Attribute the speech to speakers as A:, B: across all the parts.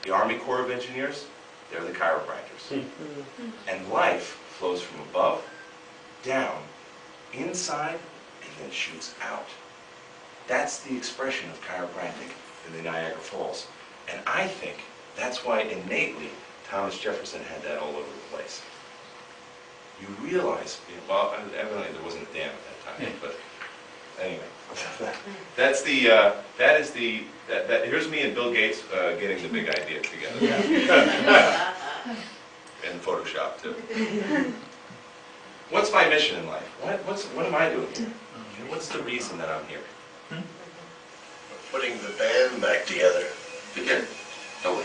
A: The Army Corps of Engineers, they're the chiropractors. And life flows from above, down, inside, and then shoots out. That's the expression of chiropractic in the Niagara Falls. And I think that's why innately Thomas Jefferson had that all over the place. You realize, well, evidently there wasn't a dam at that time, but anyway, here's me and Bill Gates getting the big idea together. And Photoshop too. What's my mission in life? What am I doing here? What's the reason that I'm here?
B: Putting the band back together. No,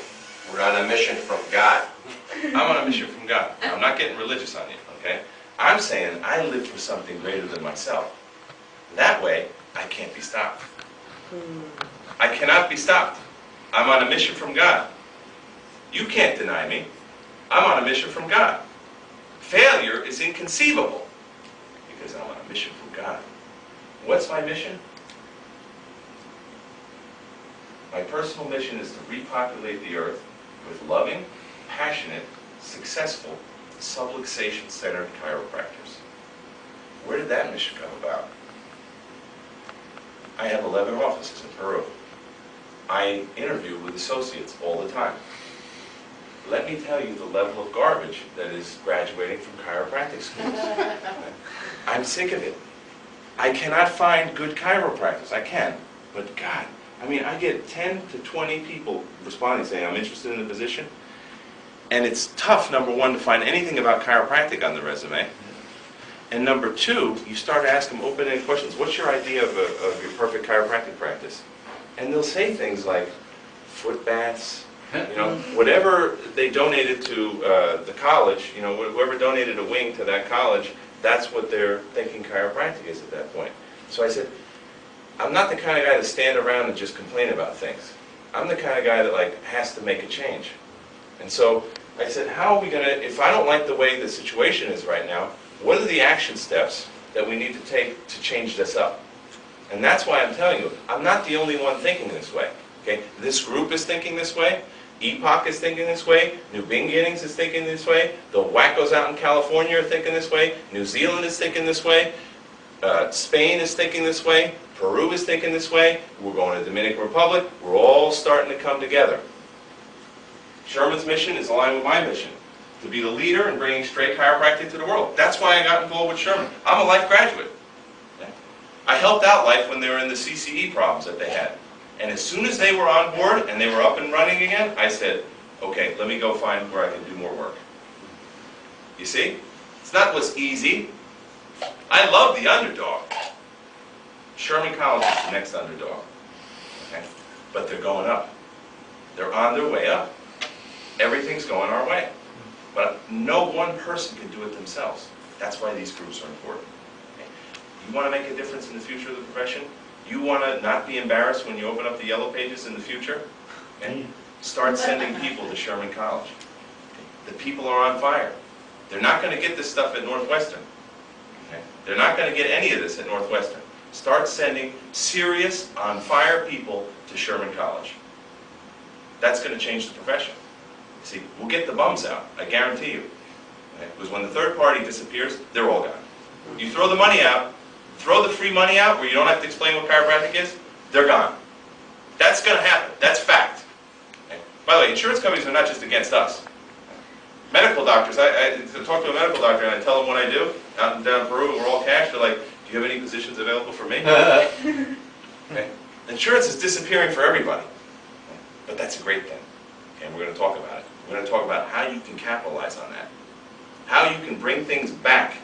B: we're on a mission from God.
A: I'm on a mission from God. I'm not getting religious on you, okay? I'm saying I live for something greater than myself. That way, I can't be stopped. I cannot be stopped. I'm on a mission from God. You can't deny me. I'm on a mission from God. Failure is inconceivable because I'm on a mission from God. What's my mission? My personal mission is to repopulate the earth with loving, passionate, successful, subluxation-centered chiropractors. Where did that mission come about? I have 11 offices in Peru. I interview with associates all the time. Let me tell you the level of garbage that is graduating from chiropractic schools. I'm sick of it. I cannot find good chiropractors. I can, but God, I mean, I get 10 to 20 people responding saying, I'm interested in the position. And it's tough, number one, to find anything about chiropractic on the resume. And number two, you start asking them open-ended questions. What's your idea of your perfect chiropractic practice? And they'll say things like foot baths, whatever they donated to the college, whoever donated a wing to that college, that's what they're thinking chiropractic is at that point. So I said, I'm not the kind of guy to stand around and just complain about things. I'm the kind of guy that has to make a change. And so I said, how are we going to, if I don't like the way the situation is right now, what are the action steps that we need to take to change this up? And that's why I'm telling you, I'm not the only one thinking this way. Okay? This group is thinking this way. EPOC is thinking this way. New Beginnings is thinking this way. The wackos out in California are thinking this way. New Zealand is thinking this way. Spain is thinking this way. Peru is thinking this way. We're going to Dominican Republic. We're all starting to come together. Sherman's mission is aligned with my mission, to be the leader in bringing straight chiropractic to the world. That's why I got involved with Sherman. I'm a Life graduate. I helped out Life when they were in the CCE problems that they had. And as soon as they were on board and they were up and running again, I said, okay, let me go find where I can do more work. You see? It's not what's easy. I love the underdog. Sherman College is the next underdog. Okay? But they're going up. They're on their way up. Everything's going our way. But no one person can do it themselves. That's why these groups are important. Okay? You want to make a difference in the future of the profession? You want to not be embarrassed when you open up the yellow pages in the future? Okay? Start sending people to Sherman College. Okay? The people are on fire. They're not going to get this stuff at Northwestern. Okay? They're not going to get any of this at Northwestern. Start sending serious, on-fire people to Sherman College. That's going to change the profession. See, we'll get the bums out, I guarantee you. Okay? Because when the third party disappears, they're all gone. You throw the money out, throw the free money out where you don't have to explain what chiropractic is, they're gone. That's going to happen. That's fact. Okay? By the way, insurance companies are not just against us. Medical doctors, I talk to a medical doctor and I tell them what I do out down in Peru and we're all cash. They're like, do you have any positions available for me? Okay? Insurance is disappearing for everybody. Okay? But that's a great thing. Okay? And we're going to talk about it. We're going to talk about how you can capitalize on that. How you can bring things back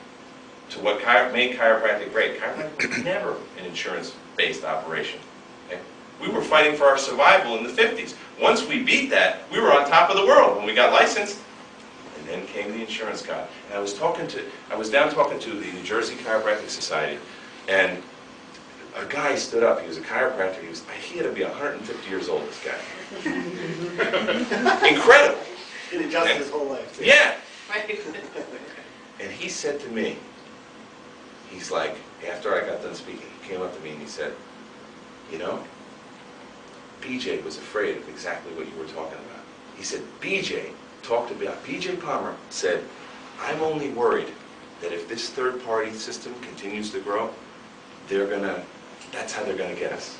A: to what made chiropractic great. Chiropractic was never an insurance-based operation. Okay? We were fighting for our survival in the 50s. Once we beat that, we were on top of the world when we got licensed. And then came the insurance god. And I was down talking to the New Jersey Chiropractic Society, and a guy stood up. He was a chiropractor. He had to be 150 years old, this guy. Incredible.
C: He adjusted his whole life.
A: Yeah. And he said to me, he's like, after I got done speaking, he came up to me and he said, you know, PJ was afraid of exactly what you were talking about. He said, BJ Palmer said, I'm only worried that if this third-party system continues to grow, that's how they're gonna get us.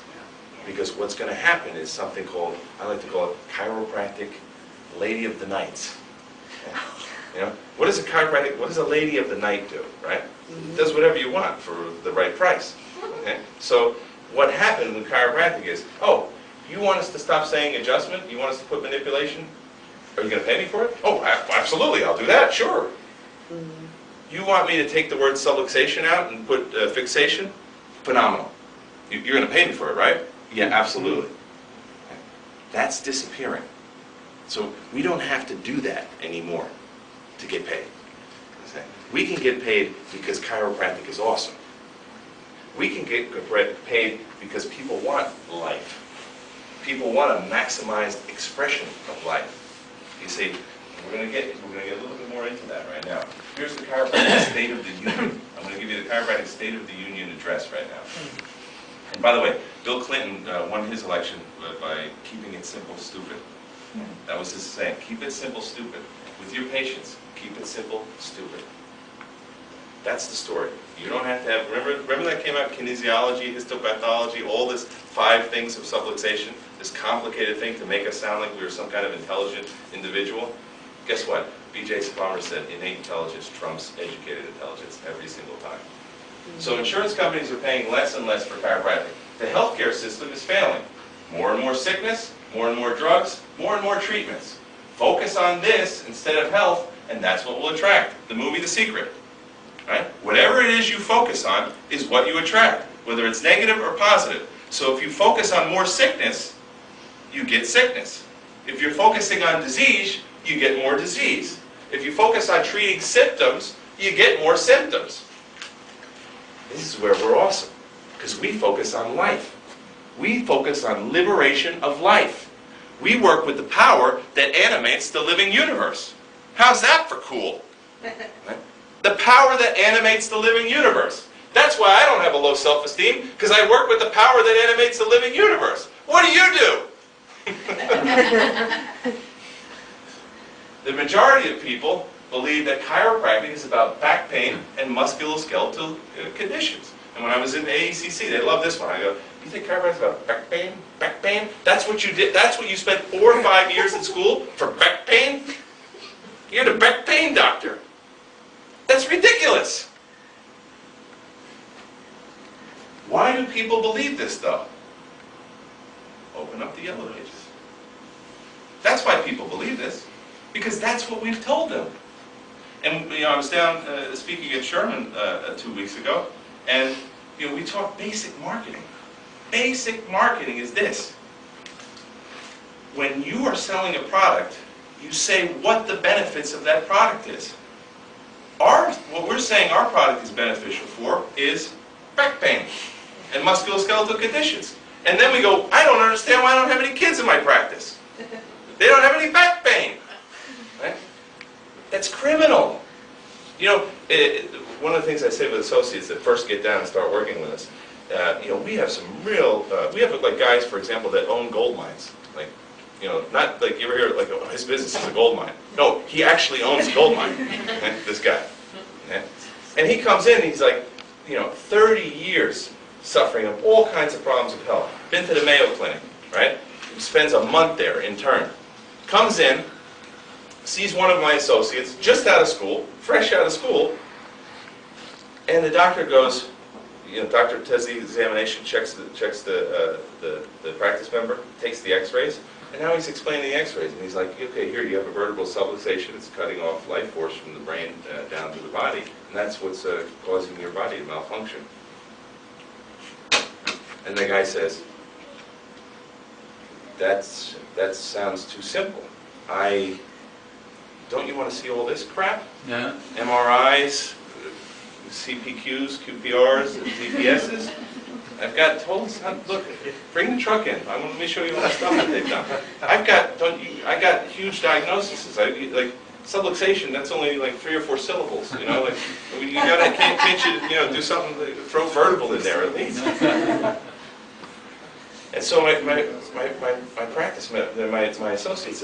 A: Because what's gonna happen is something called, I like to call it chiropractic lady of the nights. Okay? You know, what does a lady of the night do, right? It does whatever you want for the right price. Okay? So what happened with chiropractic is, oh, you want us to stop saying adjustment? You want us to put manipulation? Are you going to pay me for it? Oh, absolutely, I'll do that, sure. You want me to take the word subluxation out and put fixation? Phenomenal. You're going to pay me for it, right? Yeah, absolutely. Okay. That's disappearing. So we don't have to do that anymore to get paid. Okay. We can get paid because chiropractic is awesome. We can get paid because people want life. People want a maximized expression of life. You see, we're going to get a little bit more into that right now. Here's the chiropractic State of the Union. I'm going to give you the chiropractic State of the Union address right now. And by the way, Bill Clinton won his election by keeping it simple, stupid. That was his saying. Keep it simple, stupid. With your patients, keep it simple, stupid. That's the story. You don't have to have, remember that came out, kinesiology, histopathology, all this 5 things of subluxation, this complicated thing to make us sound like we were some kind of intelligent individual? Guess what? B.J. Palmer said innate intelligence trumps educated intelligence every single time. So insurance companies are paying less and less for chiropractic. The healthcare system is failing. More and more sickness, more and more drugs, more and more treatments. Focus on this instead of health, and that's what will attract. The movie The Secret. Right? Whatever it is you focus on is what you attract, whether it's negative or positive. So if you focus on more sickness, you get sickness. If you're focusing on disease, you get more disease. If you focus on treating symptoms, you get more symptoms. This is where we're awesome, because we focus on life. We focus on liberation of life. We work with the power that animates the living universe. How's that for cool? Right? The power that animates the living universe. That's why I don't have a low self-esteem, because I work with the power that animates the living universe. What do you do? The majority of people believe that chiropractic is about back pain and musculoskeletal conditions. And when I was in AECC, they love this one. I go, you think chiropractic is about back pain? Back pain? That's what you did? That's what you spent 4 or 5 years in school for back pain? You're the back pain doctor. That's ridiculous. Why do people believe this, though? Open up the Yellow Pages. That's why people believe this, because that's what we've told them. And I was down speaking at Sherman 2 weeks ago, and we talked basic marketing. Basic marketing is this: when you are selling a product, you say what the benefits of that product is. What we're saying our product is beneficial for is back pain and musculoskeletal conditions. And then we go, I don't understand why I don't have any kids in my practice. They don't have any back pain. Right? That's criminal. One of the things I say with associates that first get down and start working with us, we have some real, we have like guys, for example, that own gold mines. Like, not like you ever hear like, oh, his business is a gold mine. No, he actually owns a gold mine. Okay? This guy. Okay? And he comes in and he's like, 30 years suffering of all kinds of problems with health. Been to the Mayo Clinic, right? Spends a month there intern. Comes in, sees one of my associates, just out of school, fresh out of school, and the doctor goes, doctor does the examination, checks the practice member, takes the x-rays, and now he's explaining the x-rays, and he's like, okay, here you have a vertebral subluxation, it's cutting off life force from the brain down to the body, and that's what's causing your body to malfunction. And the guy says, that sounds too simple. Don't you want to see all this crap?
D: Yeah.
A: MRIs, CPQs, QPRs, and DPSs? I've got look, bring the truck in. Let me show you all the stuff that they've done. I got huge diagnoses. Like subluxation, that's only like 3 or 4 syllables. You can't you do something, throw vertebral in there at least. And so my practice, my associates